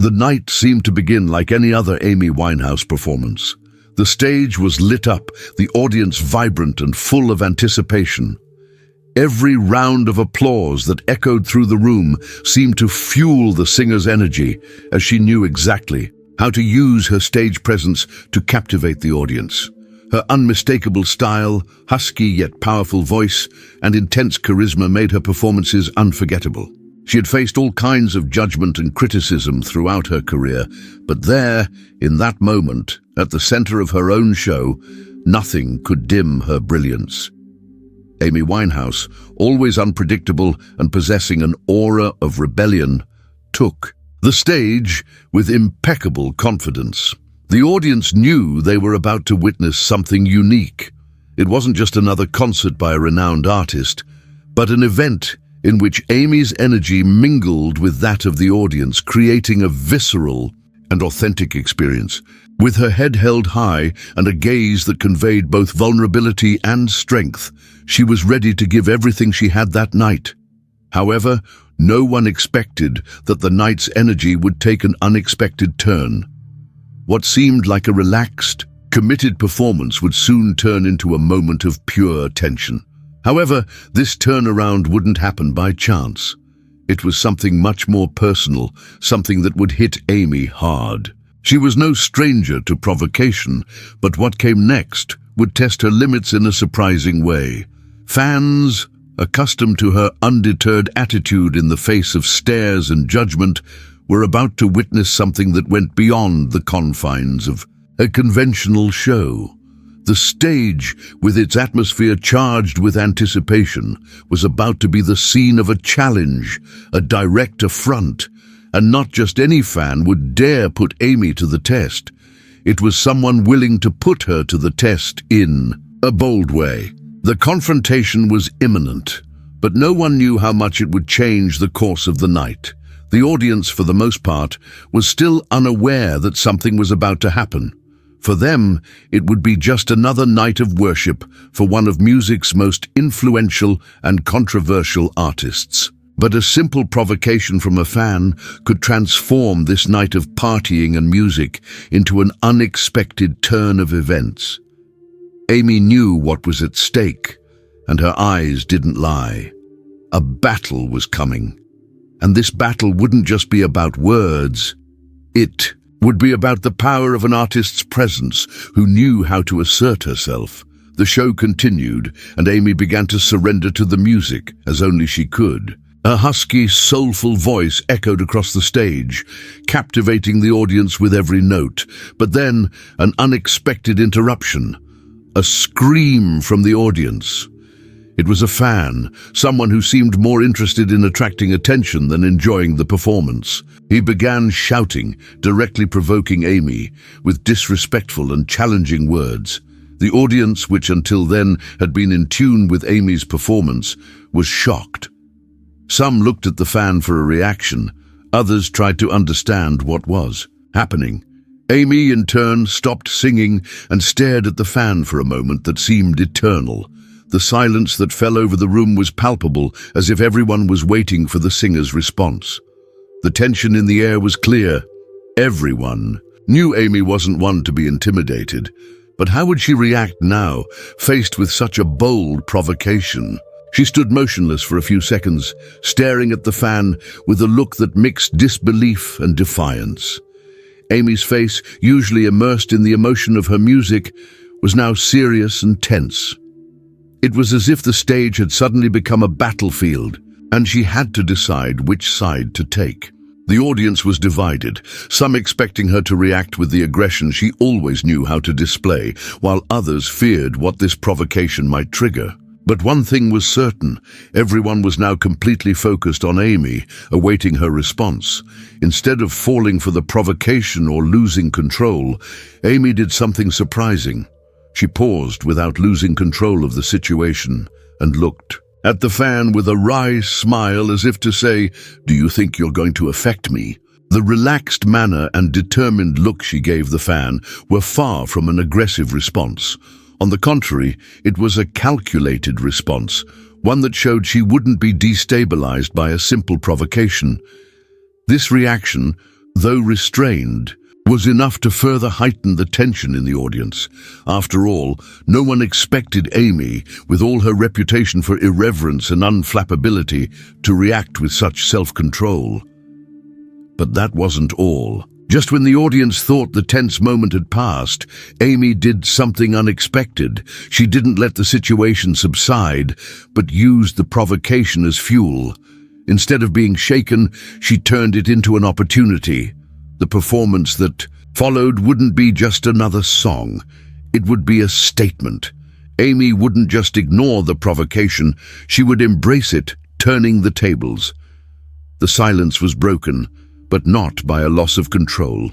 The night seemed to begin like any other Amy Winehouse performance. The stage was lit up, the audience vibrant and full of anticipation. Every round of applause that echoed through the room seemed to fuel the singer's energy, as she knew exactly how to use her stage presence to captivate the audience. Her unmistakable style, husky yet powerful voice, and intense charisma made her performances unforgettable. She had faced all kinds of judgment and criticism throughout her career, but there, in that moment, at the center of her own show, nothing could dim her brilliance. Amy Winehouse, always unpredictable and possessing an aura of rebellion, took the stage with impeccable confidence. The audience knew they were about to witness something unique. It wasn't just another concert by a renowned artist, but an event in which Amy's energy mingled with that of the audience, creating a visceral and authentic experience. With her head held high and a gaze that conveyed both vulnerability and strength, she was ready to give everything she had that night. However, no one expected that the night's energy would take an unexpected turn. What seemed like a relaxed, committed performance would soon turn into a moment of pure tension. However, this turnaround wouldn't happen by chance. It was something much more personal, something that would hit Amy hard. She was no stranger to provocation, but what came next would test her limits in a surprising way. Fans, accustomed to her undeterred attitude in the face of stares and judgment, were about to witness something that went beyond the confines of a conventional show. The stage, with its atmosphere charged with anticipation, was about to be the scene of a challenge, a direct affront, and not just any fan would dare put Amy to the test. It was someone willing to put her to the test in a bold way. The confrontation was imminent, but no one knew how much it would change the course of the night. The audience, for the most part, was still unaware that something was about to happen. For them, it would be just another night of worship for one of music's most influential and controversial artists. But a simple provocation from a fan could transform this night of partying and music into an unexpected turn of events. Amy knew what was at stake, and her eyes didn't lie. A battle was coming. And this battle wouldn't just be about words. It would be about the power of an artist's presence who knew how to assert herself. The show continued, and Amy began to surrender to the music as only she could. Her husky, soulful voice echoed across the stage, captivating the audience with every note. But then, an unexpected interruption. A scream from the audience. It was a fan, someone who seemed more interested in attracting attention than enjoying the performance. He began shouting, directly provoking Amy, with disrespectful and challenging words. The audience, which until then had been in tune with Amy's performance, was shocked. Some looked at the fan for a reaction, others tried to understand what was happening. Amy, in turn, stopped singing and stared at the fan for a moment that seemed eternal. The silence that fell over the room was palpable, as if everyone was waiting for the singer's response. The tension in the air was clear. Everyone knew Amy wasn't one to be intimidated. But how would she react now, faced with such a bold provocation? She stood motionless for a few seconds, staring at the fan with a look that mixed disbelief and defiance. Amy's face, usually immersed in the emotion of her music, was now serious and tense. It was as if the stage had suddenly become a battlefield, and she had to decide which side to take. The audience was divided, some expecting her to react with the aggression she always knew how to display, while others feared what this provocation might trigger. But one thing was certain, everyone was now completely focused on Amy, awaiting her response. Instead of falling for the provocation or losing control, Amy did something surprising. She paused without losing control of the situation and looked at the fan with a wry smile as if to say, "Do you think you're going to affect me?" The relaxed manner and determined look she gave the fan were far from an aggressive response. On the contrary, it was a calculated response, one that showed she wouldn't be destabilized by a simple provocation. This reaction, though restrained, was enough to further heighten the tension in the audience. After all, no one expected Amy, with all her reputation for irreverence and unflappability, to react with such self-control. But that wasn't all. Just when the audience thought the tense moment had passed, Amy did something unexpected. She didn't let the situation subside, but used the provocation as fuel. Instead of being shaken, she turned it into an opportunity. The performance that followed wouldn't be just another song. It would be a statement. Amy wouldn't just ignore the provocation, she would embrace it, turning the tables. The silence was broken, but not by a loss of control.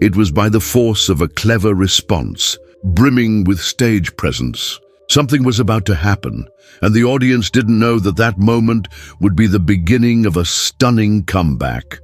It was by the force of a clever response, brimming with stage presence. Something was about to happen, and the audience didn't know that that moment would be the beginning of a stunning comeback.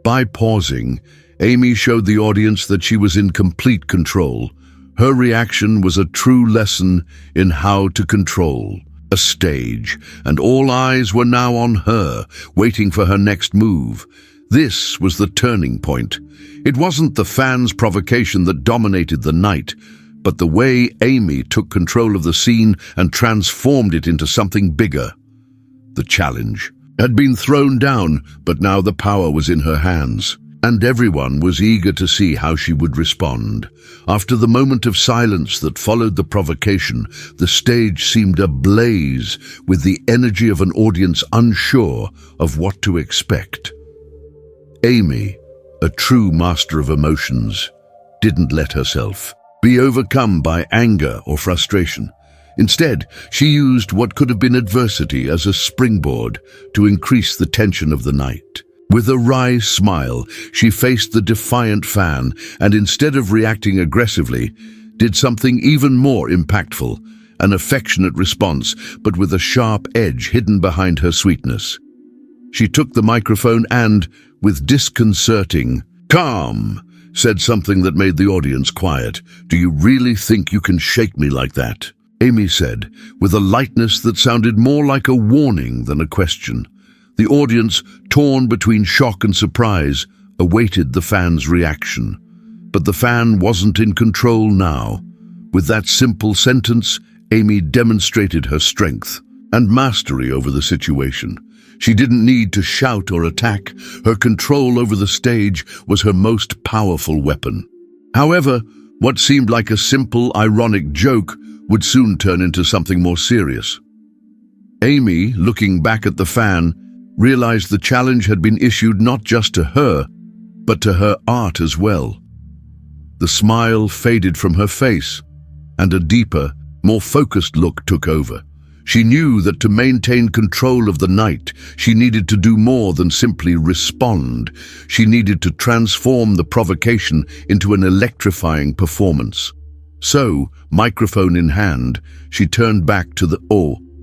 By pausing, Amy showed the audience that she was in complete control. Her reaction was a true lesson in how to control a stage, and all eyes were now on her, waiting for her next move. This was the turning point. It wasn't the fans' provocation that dominated the night, but the way Amy took control of the scene and transformed it into something bigger. The challenge had been thrown down, but now the power was in her hands, and everyone was eager to see how she would respond. After the moment of silence that followed the provocation, the stage seemed ablaze with the energy of an audience unsure of what to expect. Amy, a true master of emotions, didn't let herself be overcome by anger or frustration. Instead, she used what could have been adversity as a springboard to increase the tension of the night. With a wry smile, she faced the defiant fan and, instead of reacting aggressively, did something even more impactful, an affectionate response, but with a sharp edge hidden behind her sweetness. She took the microphone and, with disconcerting calm, said something that made the audience quiet. "Do you really think you can shake me like that?" Amy said, with a lightness that sounded more like a warning than a question. The audience, torn between shock and surprise, awaited the fan's reaction. But the fan wasn't in control now. With that simple sentence, Amy demonstrated her strength and mastery over the situation. She didn't need to shout or attack. Her control over the stage was her most powerful weapon. However, what seemed like a simple, ironic joke would soon turn into something more serious. Amy, looking back at the fan, realized the challenge had been issued not just to her, but to her art as well. The smile faded from her face, and a deeper, more focused look took over. She knew that to maintain control of the night, she needed to do more than simply respond. She needed to transform the provocation into an electrifying performance. So, microphone in hand, she turned back to the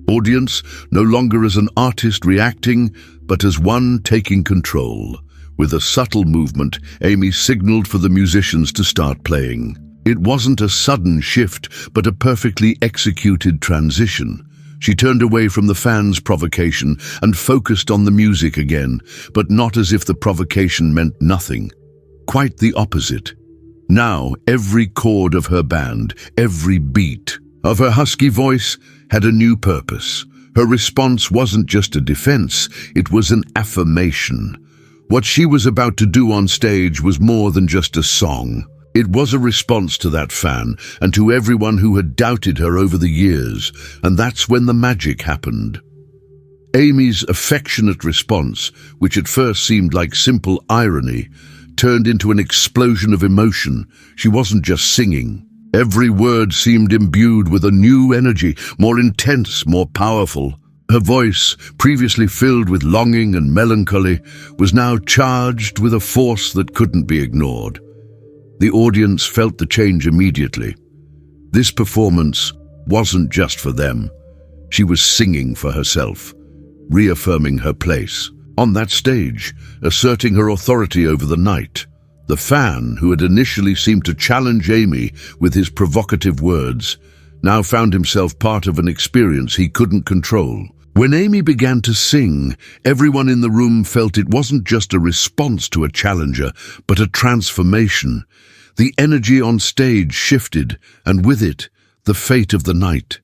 audience, no longer as an artist reacting, but as one taking control. With a subtle movement, Amy signaled for the musicians to start playing. It wasn't a sudden shift, but a perfectly executed transition. She turned away from the fans' provocation and focused on the music again, but not as if the provocation meant nothing. Quite the opposite. Now, every chord of her band, every beat of her husky voice had a new purpose. Her response wasn't just a defense, it was an affirmation. What she was about to do on stage was more than just a song. It was a response to that fan and to everyone who had doubted her over the years, and that's when the magic happened. Amy's affectionate response, which at first seemed like simple irony, turned into an explosion of emotion. She wasn't just singing. Every word seemed imbued with a new energy, more intense, more powerful. Her voice, previously filled with longing and melancholy, was now charged with a force that couldn't be ignored. The audience felt the change immediately. This performance wasn't just for them. She was singing for herself, reaffirming her place on that stage, asserting her authority over the night. The fan, who had initially seemed to challenge Amy with his provocative words, now found himself part of an experience he couldn't control. When Amy began to sing, everyone in the room felt it wasn't just a response to a challenger, but a transformation. The energy on stage shifted, and with it, the fate of the night.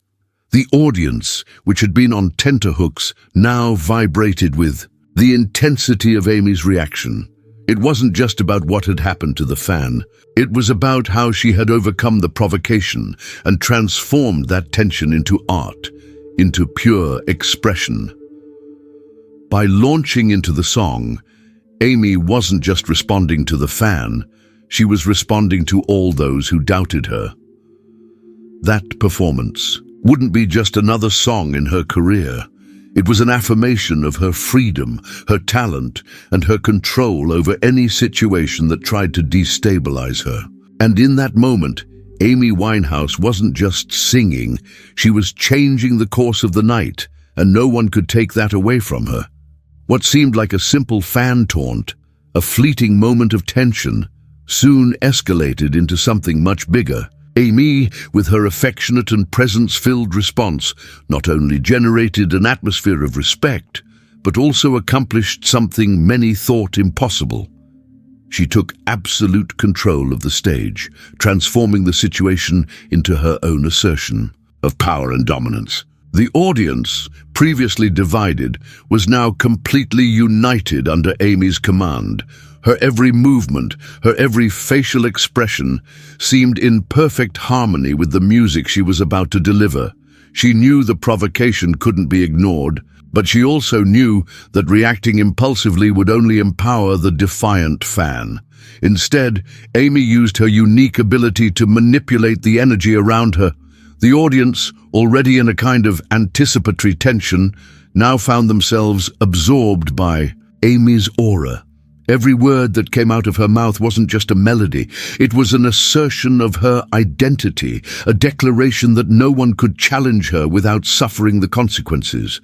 The audience, which had been on tenterhooks, now vibrated with the intensity of Amy's reaction. It wasn't just about what had happened to the fan. It was about how she had overcome the provocation and transformed that tension into art, into pure expression. By launching into the song, Amy wasn't just responding to the fan, she was responding to all those who doubted her. That performance wouldn't be just another song in her career. It was an affirmation of her freedom, her talent, and her control over any situation that tried to destabilize her. And in that moment, Amy Winehouse wasn't just singing, she was changing the course of the night, and no one could take that away from her. What seemed like a simple fan taunt, a fleeting moment of tension, soon escalated into something much bigger. Amy, with her affectionate and presence-filled response, not only generated an atmosphere of respect, but also accomplished something many thought impossible. She took absolute control of the stage, transforming the situation into her own assertion of power and dominance. The audience, previously divided, was now completely united under Amy's command. Her every movement, her every facial expression seemed in perfect harmony with the music she was about to deliver. She knew the provocation couldn't be ignored, but she also knew that reacting impulsively would only empower the defiant fan. Instead, Amy used her unique ability to manipulate the energy around her. The audience, already in a kind of anticipatory tension, now found themselves absorbed by Amy's aura. Every word that came out of her mouth wasn't just a melody, it was an assertion of her identity, a declaration that no one could challenge her without suffering the consequences.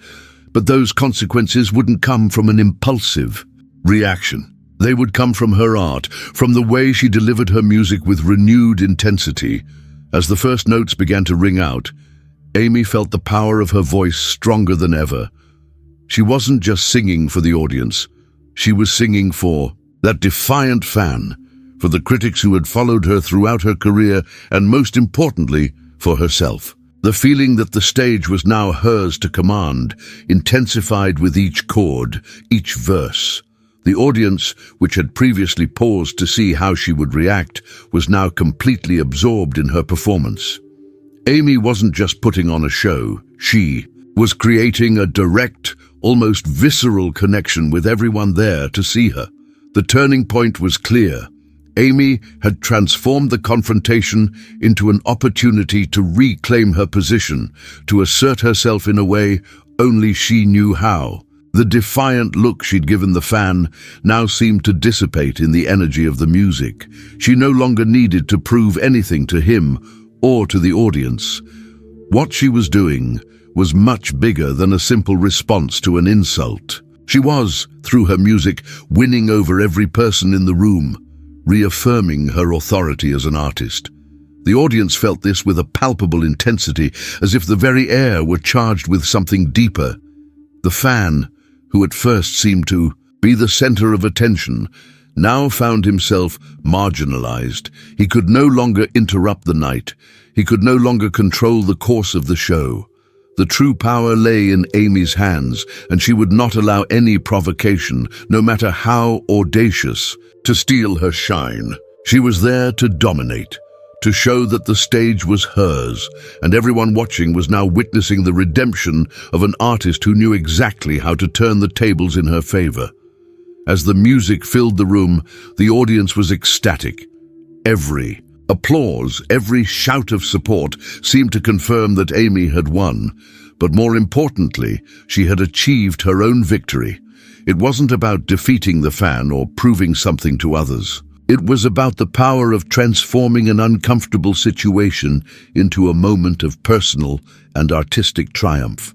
But those consequences wouldn't come from an impulsive reaction. They would come from her art, from the way she delivered her music with renewed intensity. As the first notes began to ring out, Amy felt the power of her voice stronger than ever. She wasn't just singing for the audience. She was singing for that defiant fan, for the critics who had followed her throughout her career, and most importantly, for herself. The feeling that the stage was now hers to command intensified with each chord, each verse. The audience, which had previously paused to see how she would react, was now completely absorbed in her performance. Amy wasn't just putting on a show, she was creating a direct, almost visceral connection with everyone there to see her. The turning point was clear. Amy had transformed the confrontation into an opportunity to reclaim her position, to assert herself in a way only she knew how. The defiant look she'd given the fan now seemed to dissipate in the energy of the music. She no longer needed to prove anything to him or to the audience. What she was doing was much bigger than a simple response to an insult. She was, through her music, winning over every person in the room, reaffirming her authority as an artist. The audience felt this with a palpable intensity, as if the very air were charged with something deeper. The fan, who at first seemed to be the center of attention, now found himself marginalized. He could no longer interrupt the night. He could no longer control the course of the show. The true power lay in Amy's hands, and she would not allow any provocation, no matter how audacious, to steal her shine. She was there to dominate, to show that the stage was hers, and everyone watching was now witnessing the redemption of an artist who knew exactly how to turn the tables in her favor. As the music filled the room, the audience was ecstatic. Every applause, every shout of support seemed to confirm that Amy had won, but more importantly, she had achieved her own victory. It wasn't about defeating the fan or proving something to others. It was about the power of transforming an uncomfortable situation into a moment of personal and artistic triumph.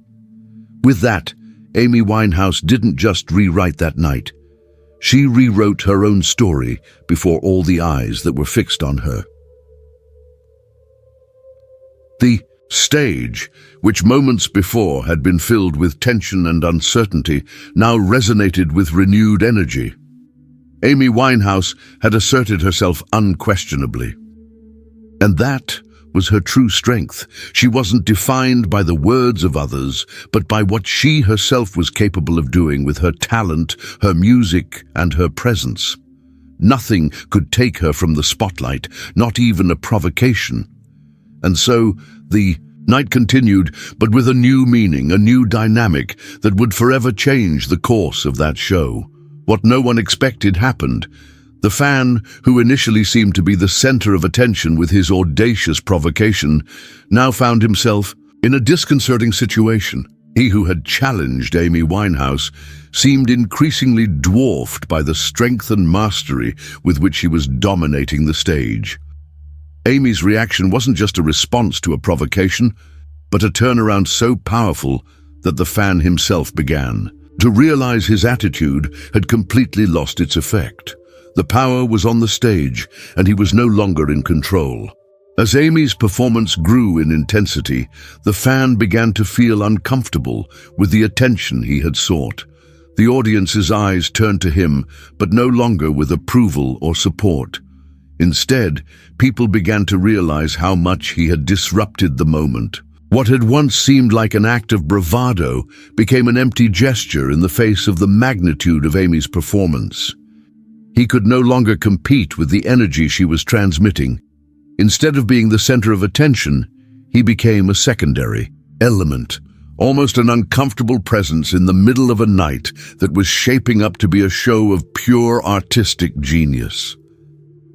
With that, Amy Winehouse didn't just rewrite that night. She rewrote her own story before all the eyes that were fixed on her. The stage, which moments before had been filled with tension and uncertainty, now resonated with renewed energy. Amy Winehouse had asserted herself unquestionably. And that was her true strength. She wasn't defined by the words of others, but by what she herself was capable of doing with her talent, her music, and her presence. Nothing could take her from the spotlight, not even a provocation. And so, the night continued, but with a new meaning, a new dynamic that would forever change the course of that show. What no one expected happened. The fan, who initially seemed to be the center of attention with his audacious provocation, now found himself in a disconcerting situation. He who had challenged Amy Winehouse seemed increasingly dwarfed by the strength and mastery with which he was dominating the stage. Amy's reaction wasn't just a response to a provocation, but a turnaround so powerful that the fan himself began to realize his attitude had completely lost its effect. The power was on the stage, and he was no longer in control. As Amy's performance grew in intensity, the fan began to feel uncomfortable with the attention he had sought. The audience's eyes turned to him, but no longer with approval or support. Instead, people began to realize how much he had disrupted the moment. What had once seemed like an act of bravado became an empty gesture in the face of the magnitude of Amy's performance. He could no longer compete with the energy she was transmitting. Instead of being the center of attention, he became a secondary element, almost an uncomfortable presence in the middle of a night that was shaping up to be a show of pure artistic genius.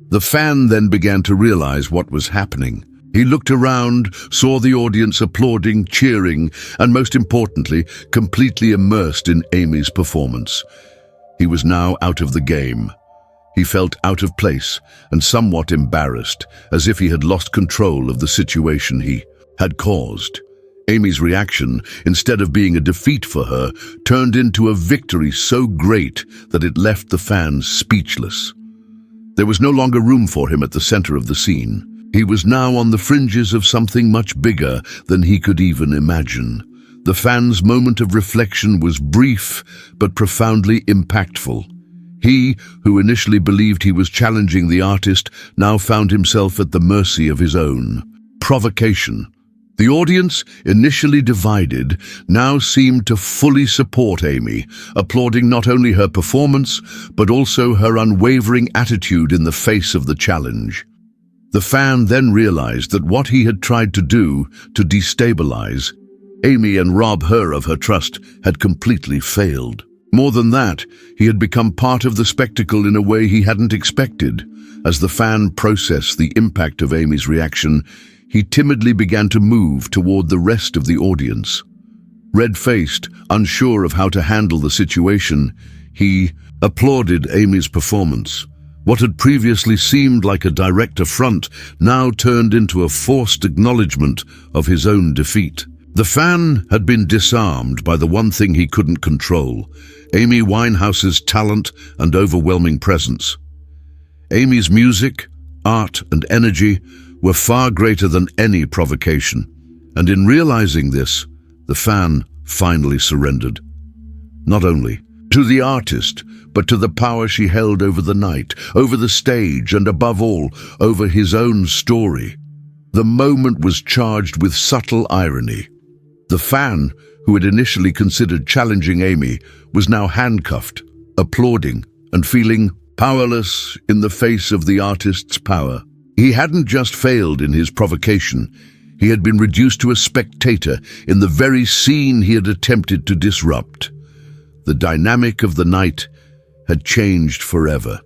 The fan then began to realize what was happening. He looked around, saw the audience applauding, cheering, and most importantly, completely immersed in Amy's performance. He was now out of the game. He felt out of place and somewhat embarrassed, as if he had lost control of the situation he had caused. Amy's reaction, instead of being a defeat for her, turned into a victory so great that it left the fans speechless. There was no longer room for him at the center of the scene. He was now on the fringes of something much bigger than he could even imagine. The fans' moment of reflection was brief but profoundly impactful. He, who initially believed he was challenging the artist, now found himself at the mercy of his own provocation. The audience, initially divided, now seemed to fully support Amy, applauding not only her performance, but also her unwavering attitude in the face of the challenge. The fan then realized that what he had tried to do to destabilize Amy and rob her of her trust had completely failed. More than that, he had become part of the spectacle in a way he hadn't expected. As the fan processed the impact of Amy's reaction, he timidly began to move toward the rest of the audience. Red-faced, unsure of how to handle the situation, he applauded Amy's performance. What had previously seemed like a direct affront now turned into a forced acknowledgement of his own defeat. The fan had been disarmed by the one thing he couldn't control: Amy Winehouse's talent and overwhelming presence. Amy's music, art, and energy were far greater than any provocation, and in realizing this, the fan finally surrendered. Not only to the artist, but to the power she held over the night, over the stage, and above all, over his own story. The moment was charged with subtle irony. The fan, who had initially considered challenging Amy, was now handcuffed, applauding, and feeling powerless in the face of the artist's power. He hadn't just failed in his provocation, he had been reduced to a spectator in the very scene he had attempted to disrupt. The dynamic of the night had changed forever.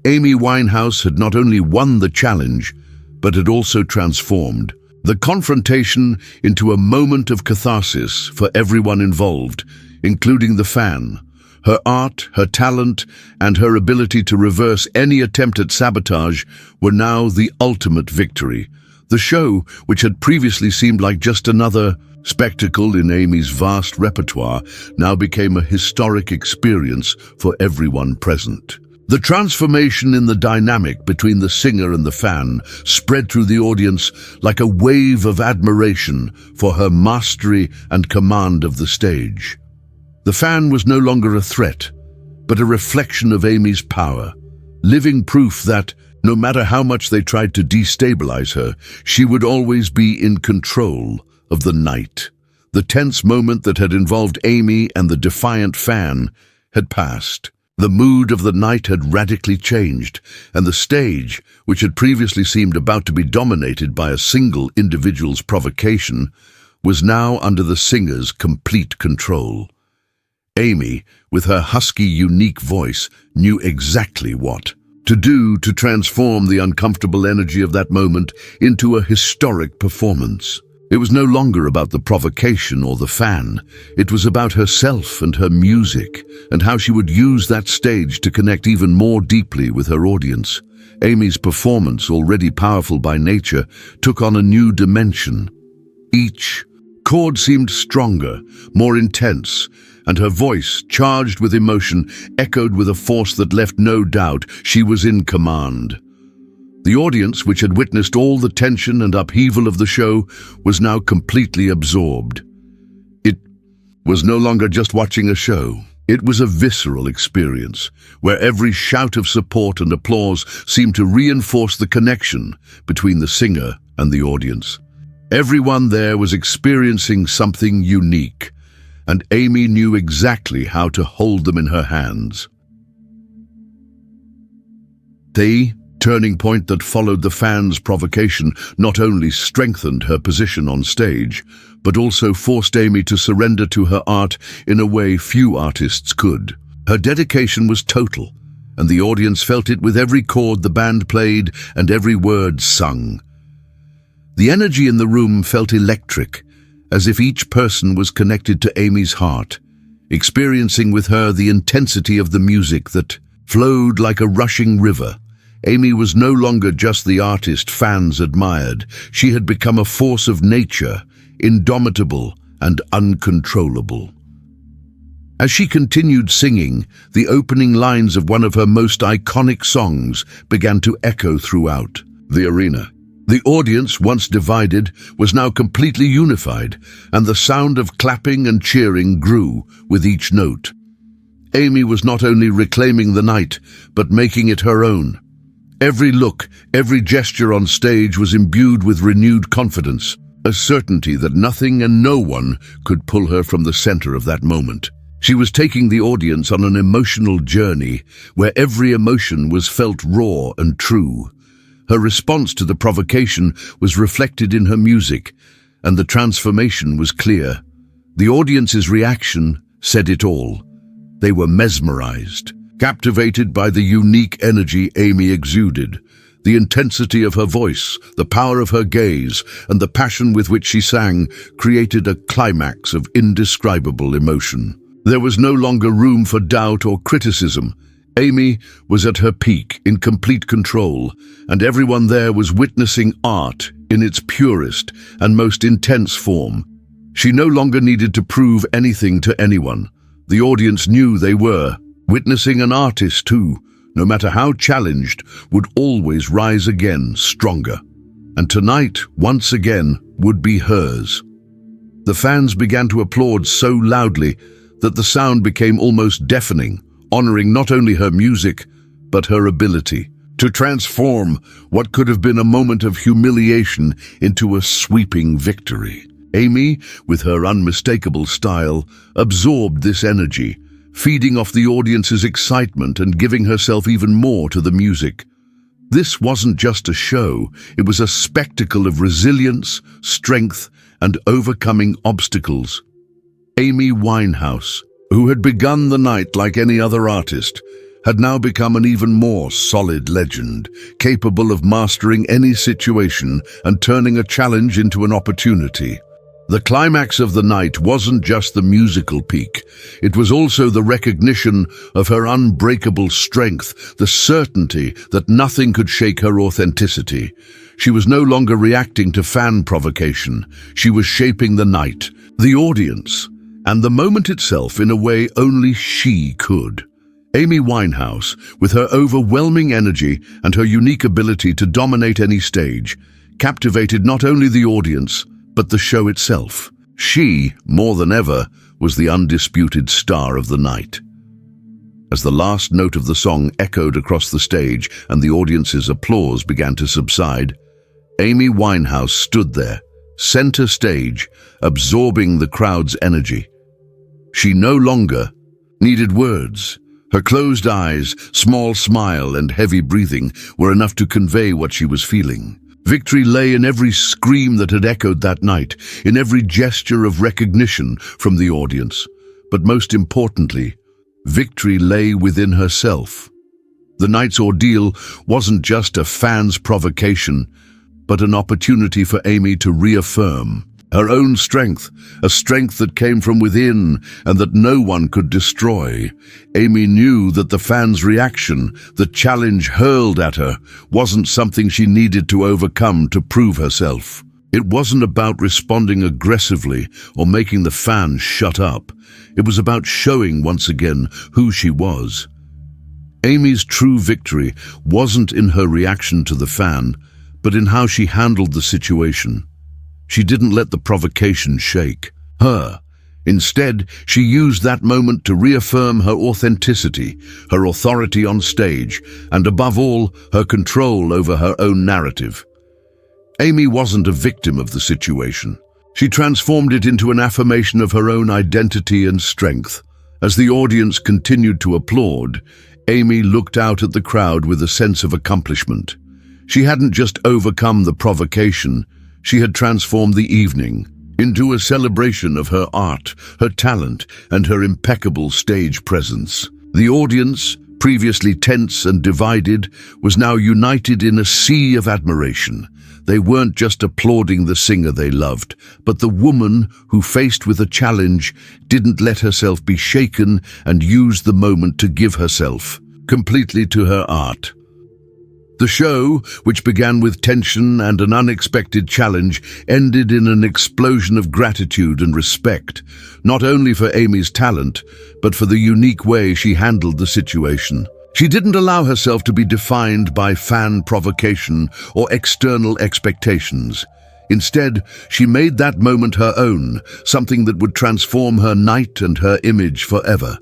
Amy Winehouse had not only won the challenge, but had also transformed the confrontation into a moment of catharsis for everyone involved, including the fan. Her art, her talent, and her ability to reverse any attempt at sabotage were now the ultimate victory. The show, which had previously seemed like just another spectacle in Amy's vast repertoire, now became a historic experience for everyone present. The transformation in the dynamic between the singer and the fan spread through the audience like a wave of admiration for her mastery and command of the stage. The fan was no longer a threat, but a reflection of Amy's power, living proof that, no matter how much they tried to destabilize her, she would always be in control of the night. The tense moment that had involved Amy and the Defiant fan had passed. The mood of the night had radically changed, and the stage, which had previously seemed about to be dominated by a single individual's provocation, was now under the singer's complete control. Amy, with her husky, unique voice, knew exactly what to do to transform the uncomfortable energy of that moment into a historic performance. It was no longer about the provocation or the fan. It was about herself and her music, and how she would use that stage to connect even more deeply with her audience. Amy's performance, already powerful by nature, took on a new dimension. Each chord seemed stronger, more intense, and her voice, charged with emotion, echoed with a force that left no doubt she was in command. The audience, which had witnessed all the tension and upheaval of the show, was now completely absorbed. It was no longer just watching a show. It was a visceral experience, where every shout of support and applause seemed to reinforce the connection between the singer and the audience. Everyone there was experiencing something unique, and Amy knew exactly how to hold them in her hands. The turning point that followed the fans' provocation not only strengthened her position on stage, but also forced Amy to surrender to her art in a way few artists could. Her dedication was total, and the audience felt it with every chord the band played and every word sung. The energy in the room felt electric, as if each person was connected to Amy's heart, experiencing with her the intensity of the music that flowed like a rushing river. Amy was no longer just the artist fans admired. She had become a force of nature, indomitable and uncontrollable. As she continued singing, the opening lines of one of her most iconic songs began to echo throughout the arena. The audience, once divided, was now completely unified, and the sound of clapping and cheering grew with each note. Amy was not only reclaiming the night, but making it her own. Every look, every gesture on stage was imbued with renewed confidence, a certainty that nothing and no one could pull her from the center of that moment. She was taking the audience on an emotional journey where every emotion was felt raw and true. Her response to the provocation was reflected in her music, and the transformation was clear. The audience's reaction said it all. They were mesmerized, captivated by the unique energy Amy exuded. The intensity of her voice, the power of her gaze, and the passion with which she sang created a climax of indescribable emotion. There was no longer room for doubt or criticism. Amy was at her peak, in complete control, and everyone there was witnessing art in its purest and most intense form. She no longer needed to prove anything to anyone. The audience knew they were witnessing an artist who, no matter how challenged, would always rise again stronger. And tonight, once again, would be hers. The fans began to applaud so loudly that the sound became almost deafening, honoring not only her music, but her ability to transform what could have been a moment of humiliation into a sweeping victory. Amy, with her unmistakable style, absorbed this energy, feeding off the audience's excitement and giving herself even more to the music. This wasn't just a show, it was a spectacle of resilience, strength, and overcoming obstacles. Amy Winehouse, who had begun the night like any other artist, had now become an even more solid legend, capable of mastering any situation and turning a challenge into an opportunity. The climax of the night wasn't just the musical peak, it was also the recognition of her unbreakable strength, the certainty that nothing could shake her authenticity. She was no longer reacting to fan provocation, she was shaping the night, the audience, and the moment itself in a way only she could. Amy Winehouse, with her overwhelming energy and her unique ability to dominate any stage, captivated not only the audience, but the show itself. She, more than ever, was the undisputed star of the night. As the last note of the song echoed across the stage and the audience's applause began to subside, Amy Winehouse stood there, center stage, absorbing the crowd's energy. She no longer needed words. Her closed eyes, small smile, and heavy breathing were enough to convey what she was feeling. Victory lay in every scream that had echoed that night, in every gesture of recognition from the audience. But most importantly, victory lay within herself. The night's ordeal wasn't just a fan's provocation, but an opportunity for Amy to reaffirm her own strength, a strength that came from within and that no one could destroy. Amy knew that the fans' reaction, the challenge hurled at her, wasn't something she needed to overcome to prove herself. It wasn't about responding aggressively or making the fans shut up. It was about showing once again who she was. Amy's true victory wasn't in her reaction to the fan, but in how she handled the situation. She didn't let the provocation shake her. Instead, she used that moment to reaffirm her authenticity, her authority on stage, and above all, her control over her own narrative. Amy wasn't a victim of the situation. She transformed it into an affirmation of her own identity and strength. As the audience continued to applaud, Amy looked out at the crowd with a sense of accomplishment. She hadn't just overcome the provocation, she had transformed the evening into a celebration of her art, her talent, and her impeccable stage presence. The audience, previously tense and divided, was now united in a sea of admiration. They weren't just applauding the singer they loved, but the woman who, faced with a challenge, didn't let herself be shaken and used the moment to give herself completely to her art. The show, which began with tension and an unexpected challenge, ended in an explosion of gratitude and respect, not only for Amy's talent, but for the unique way she handled the situation. She didn't allow herself to be defined by fan provocation or external expectations. Instead, she made that moment her own, something that would transform her night and her image forever.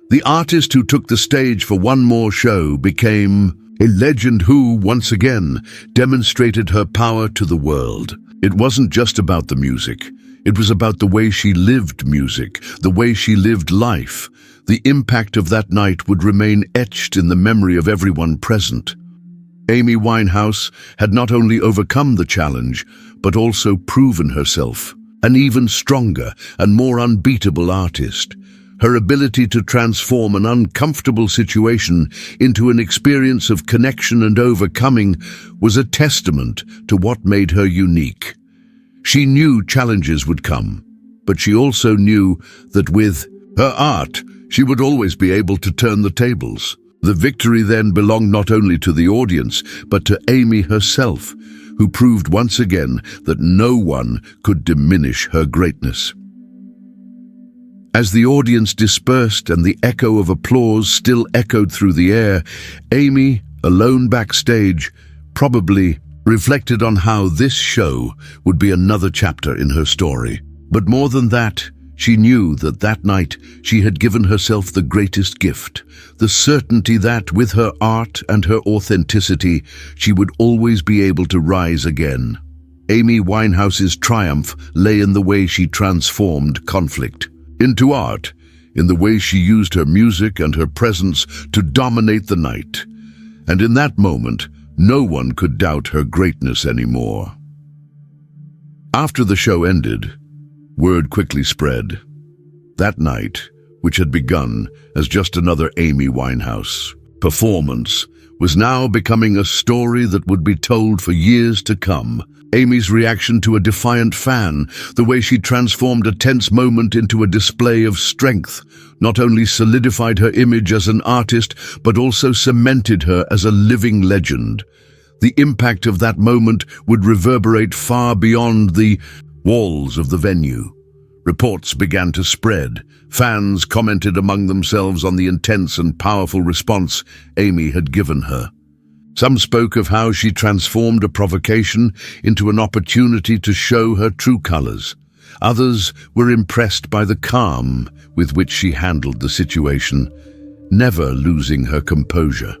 The artist who took the stage for one more show became a legend who, once again, demonstrated her power to the world. It wasn't just about the music. It was about the way she lived music, the way she lived life. The impact of that night would remain etched in the memory of everyone present. Amy Winehouse had not only overcome the challenge, but also proven herself an even stronger and more unbeatable artist. Her ability to transform an uncomfortable situation into an experience of connection and overcoming was a testament to what made her unique. She knew challenges would come, but she also knew that with her art, she would always be able to turn the tables. The victory then belonged not only to the audience, but to Amy herself, who proved once again that no one could diminish her greatness. As the audience dispersed and the echo of applause still echoed through the air, Amy, alone backstage, probably reflected on how this show would be another chapter in her story. But more than that, she knew that that night she had given herself the greatest gift, the certainty that with her art and her authenticity, she would always be able to rise again. Amy Winehouse's triumph lay in the way she transformed conflict into art, in the way she used her music and her presence to dominate the night. And in that moment, no one could doubt her greatness anymore. After the show ended, word quickly spread. That night, which had begun as just another Amy Winehouse performance, was now becoming a story that would be told for years to come. Amy's reaction to a defiant fan, the way she transformed a tense moment into a display of strength, not only solidified her image as an artist, but also cemented her as a living legend. The impact of that moment would reverberate far beyond the walls of the venue, Reports began to spread. Fans commented among themselves on the intense and powerful response Amy had given her. Some spoke of how she transformed a provocation into an opportunity to show her true colors. Others were impressed by the calm with which she handled the situation, never losing her composure.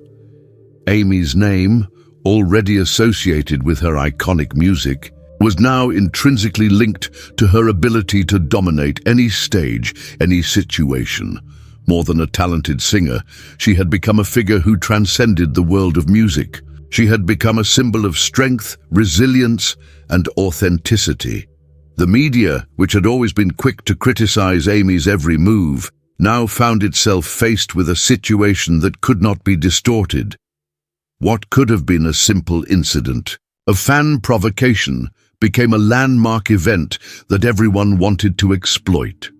Amy's name, already associated with her iconic music, was now intrinsically linked to her ability to dominate any stage, any situation. More than a talented singer, she had become a figure who transcended the world of music. She had become a symbol of strength, resilience, and authenticity. The media, which had always been quick to criticize Amy's every move, now found itself faced with a situation that could not be distorted. What could have been a simple incident of fan provocation became a landmark event that everyone wanted to exploit.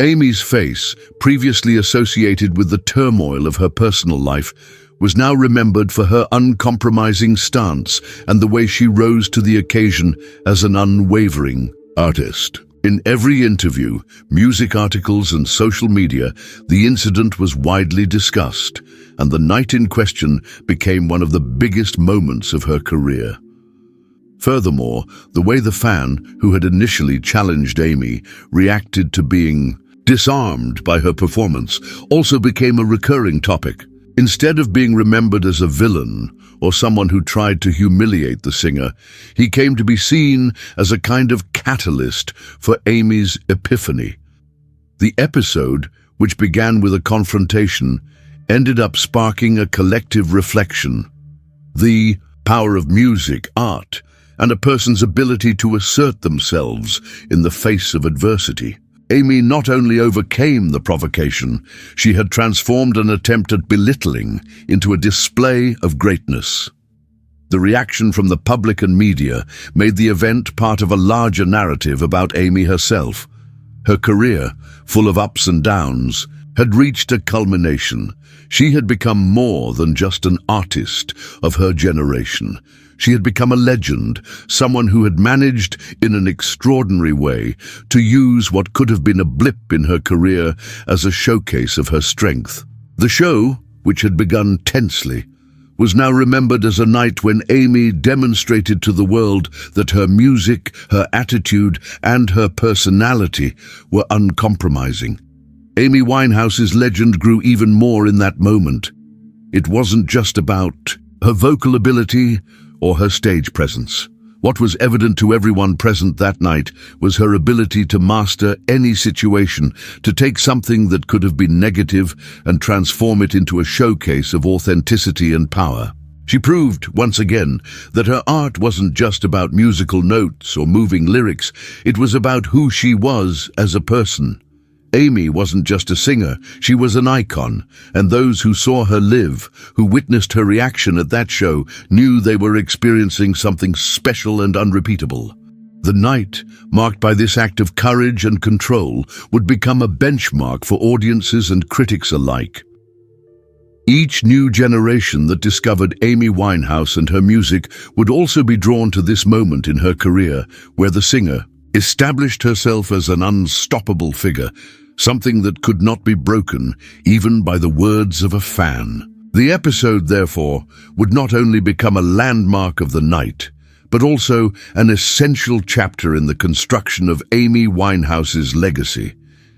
Amy's face, previously associated with the turmoil of her personal life, was now remembered for her uncompromising stance and the way she rose to the occasion as an unwavering artist. In every interview, music articles and social media, the incident was widely discussed, and the night in question became one of the biggest moments of her career. Furthermore, the way the fan, who had initially challenged Amy, reacted to being disarmed by her performance also became a recurring topic. Instead of being remembered as a villain or someone who tried to humiliate the singer, he came to be seen as a kind of catalyst for Amy's epiphany. The episode, which began with a confrontation, ended up sparking a collective reflection. The power of music, art, and a person's ability to assert themselves in the face of adversity. Amy not only overcame the provocation, she had transformed an attempt at belittling into a display of greatness. The reaction from the public and media made the event part of a larger narrative about Amy herself. Her career, full of ups and downs, had reached a culmination. She had become more than just an artist of her generation. She had become a legend, someone who had managed, in an extraordinary way, to use what could have been a blip in her career as a showcase of her strength. The show, which had begun tensely, was now remembered as a night when Amy demonstrated to the world that her music, her attitude, and her personality were uncompromising. Amy Winehouse's legend grew even more in that moment. It wasn't just about her vocal ability or her stage presence. What was evident to everyone present that night was her ability to master any situation, to take something that could have been negative and transform it into a showcase of authenticity and power. She proved, once again, that her art wasn't just about musical notes or moving lyrics, it was about who she was as a person. Amy wasn't just a singer, she was an icon, and those who saw her live, who witnessed her reaction at that show, knew they were experiencing something special and unrepeatable. The night, marked by this act of courage and control, would become a benchmark for audiences and critics alike. Each new generation that discovered Amy Winehouse and her music would also be drawn to this moment in her career, where the singer established herself as an unstoppable figure, something that could not be broken even by the words of a fan. The episode, therefore, would not only become a landmark of the night, but also an essential chapter in the construction of Amy Winehouse's legacy.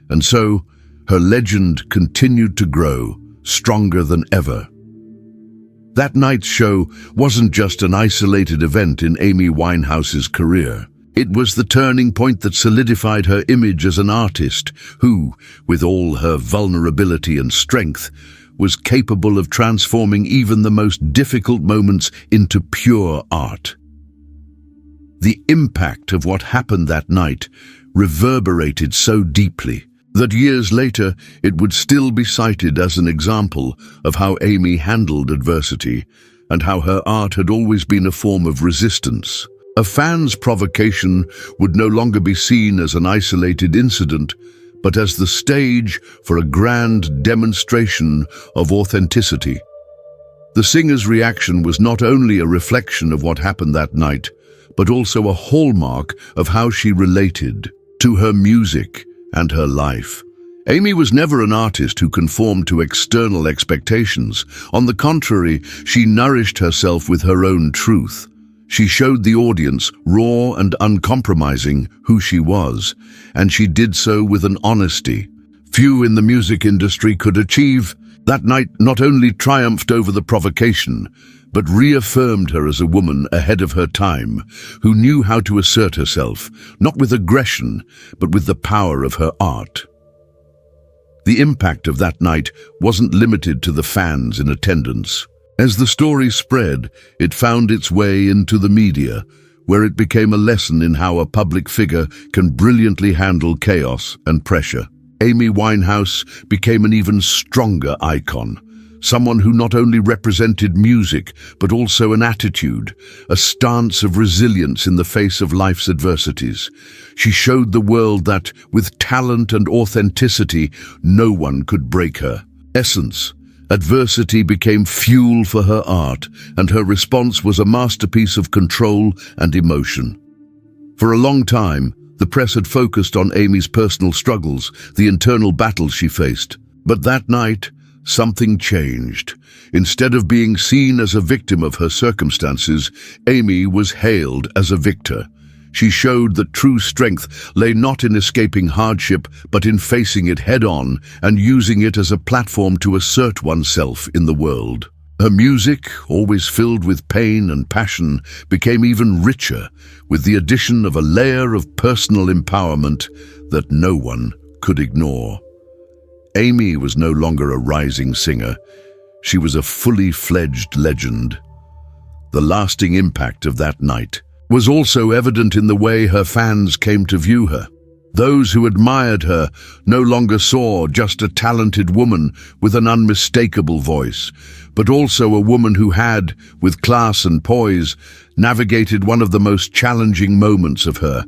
And so, her legend continued to grow, stronger than ever. That night's show wasn't just an isolated event in Amy Winehouse's career. It was the turning point that solidified her image as an artist who, with all her vulnerability and strength, was capable of transforming even the most difficult moments into pure art. The impact of what happened that night reverberated so deeply that years later it would still be cited as an example of how Amy handled adversity and how her art had always been a form of resistance. A fan's provocation would no longer be seen as an isolated incident, but as the stage for a grand demonstration of authenticity. The singer's reaction was not only a reflection of what happened that night, but also a hallmark of how she related to her music and her life. Amy was never an artist who conformed to external expectations. On the contrary, she nourished herself with her own truth. She showed the audience, raw and uncompromising, who she was, and she did so with an honesty few in the music industry could achieve. That night not only triumphed over the provocation, but reaffirmed her as a woman ahead of her time, who knew how to assert herself, not with aggression, but with the power of her art. The impact of that night wasn't limited to the fans in attendance. As the story spread, it found its way into the media, where it became a lesson in how a public figure can brilliantly handle chaos and pressure. Amy Winehouse became an even stronger icon, someone who not only represented music, but also an attitude, a stance of resilience in the face of life's adversities. She showed the world that, with talent and authenticity, no one could break her essence. Adversity became fuel for her art, and her response was a masterpiece of control and emotion. For a long time, the press had focused on Amy's personal struggles, the internal battles she faced. But that night, something changed. Instead of being seen as a victim of her circumstances, Amy was hailed as a victor. She showed that true strength lay not in escaping hardship, but in facing it head-on and using it as a platform to assert oneself in the world. Her music, always filled with pain and passion, became even richer, with the addition of a layer of personal empowerment that no one could ignore. Amy was no longer a rising singer. She was a fully fledged legend. The lasting impact of that night was also evident in the way her fans came to view her. Those who admired her no longer saw just a talented woman with an unmistakable voice, but also a woman who had, with class and poise, navigated one of the most challenging moments of her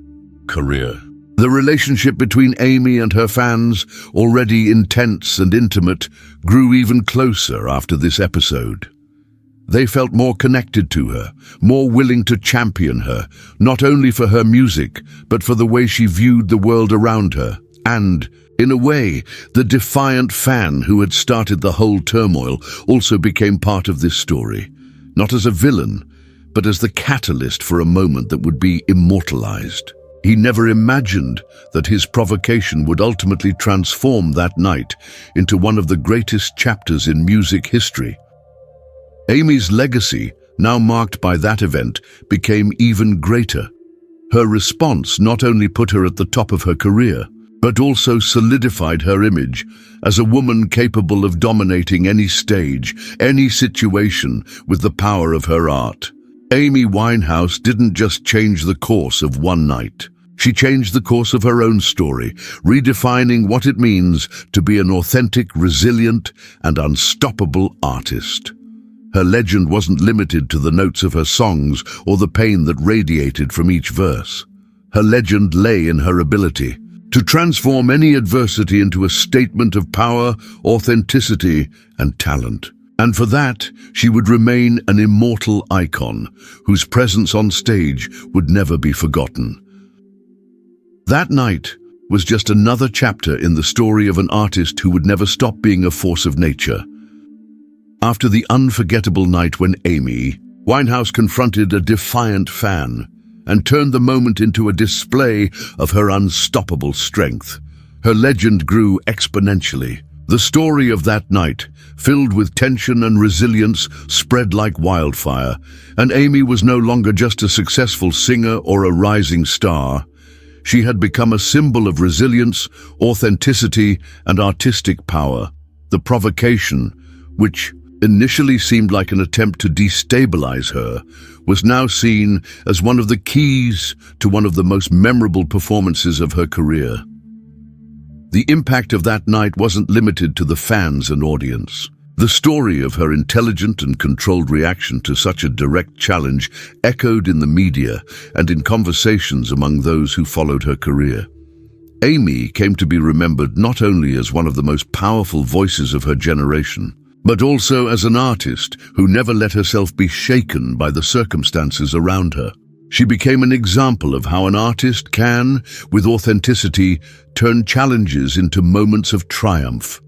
career. The relationship between Amy and her fans, already intense and intimate, grew even closer after this episode. They felt more connected to her, more willing to champion her, not only for her music, but for the way she viewed the world around her. And, in a way, the Defiant fan who had started the whole turmoil also became part of this story, not as a villain, but as the catalyst for a moment that would be immortalized. He never imagined that his provocation would ultimately transform that night into one of the greatest chapters in music history. Amy's legacy, now marked by that event, became even greater. Her response not only put her at the top of her career, but also solidified her image as a woman capable of dominating any stage, any situation with the power of her art. Amy Winehouse didn't just change the course of one night. She changed the course of her own story, redefining what it means to be an authentic, resilient, and unstoppable artist. Her legend wasn't limited to the notes of her songs or the pain that radiated from each verse. Her legend lay in her ability to transform any adversity into a statement of power, authenticity, and talent. And for that, she would remain an immortal icon, whose presence on stage would never be forgotten. That night was just another chapter in the story of an artist who would never stop being a force of nature. After the unforgettable night when Amy Winehouse confronted a Defiant fan and turned the moment into a display of her unstoppable strength, her legend grew exponentially. The story of that night, filled with tension and resilience, spread like wildfire, and Amy was no longer just a successful singer or a rising star. She had become a symbol of resilience, authenticity, and artistic power. The provocation, which initially seemed like an attempt to destabilize her, was now seen as one of the keys to one of the most memorable performances of her career. The impact of that night wasn't limited to the fans and audience. The story of her intelligent and controlled reaction to such a direct challenge echoed in the media and in conversations among those who followed her career. Amy came to be remembered not only as one of the most powerful voices of her generation, but also as an artist who never let herself be shaken by the circumstances around her. She became an example of how an artist can, with authenticity, turn challenges into moments of triumph.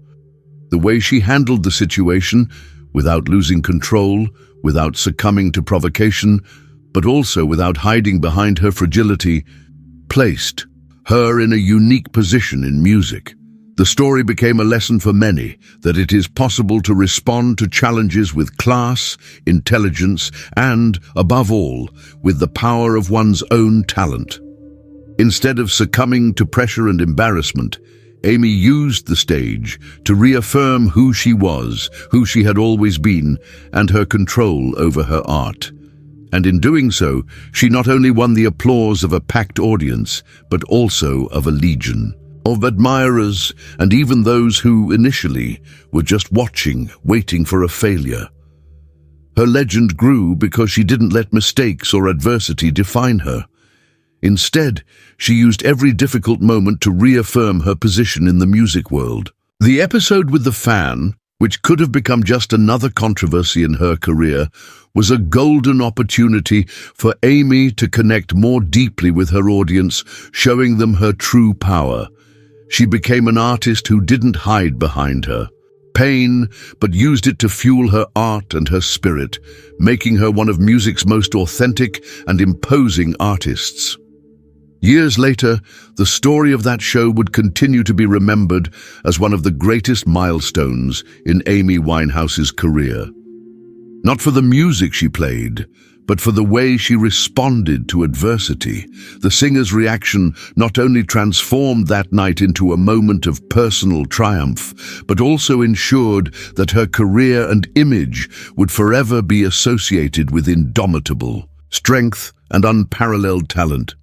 The way she handled the situation, without losing control, without succumbing to provocation, but also without hiding behind her fragility, placed her in a unique position in music. The story became a lesson for many that it is possible to respond to challenges with class, intelligence, and, above all, with the power of one's own talent. Instead of succumbing to pressure and embarrassment, Amy used the stage to reaffirm who she was, who she had always been, and her control over her art. And in doing so, she not only won the applause of a packed audience, but also of a legion of admirers, and even those who, initially, were just watching, waiting for a failure. Her legend grew because she didn't let mistakes or adversity define her. Instead, she used every difficult moment to reaffirm her position in the music world. The episode with the fan, which could have become just another controversy in her career, was a golden opportunity for Amy to connect more deeply with her audience, showing them her true power. She became an artist who didn't hide behind her pain, but used it to fuel her art and her spirit, making her one of music's most authentic and imposing artists. Years later, the story of that show would continue to be remembered as one of the greatest milestones in Amy Winehouse's career. Not for the music she played, but for the way she responded to adversity. The singer's reaction not only transformed that night into a moment of personal triumph, but also ensured that her career and image would forever be associated with indomitable strength and unparalleled talent.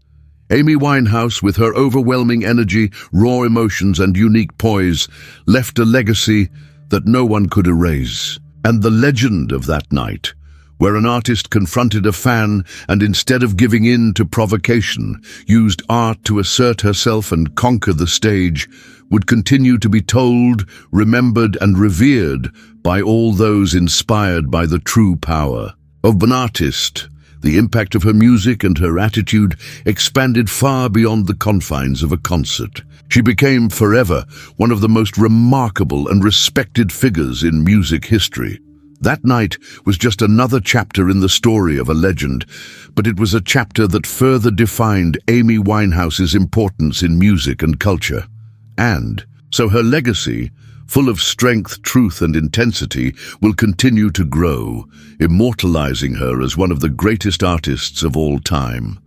Amy Winehouse, with her overwhelming energy, raw emotions, and unique poise, left a legacy that no one could erase. And the legend of that night, where an artist confronted a fan and instead of giving in to provocation, used art to assert herself and conquer the stage, would continue to be told, remembered, and revered by all those inspired by the true power of an artist. The impact of her music and her attitude expanded far beyond the confines of a concert. She became forever one of the most remarkable and respected figures in music history. That night was just another chapter in the story of a legend, but it was a chapter that further defined Amy Winehouse's importance in music and culture. And so her legacy, full of strength, truth, and intensity, will continue to grow, immortalizing her as one of the greatest artists of all time.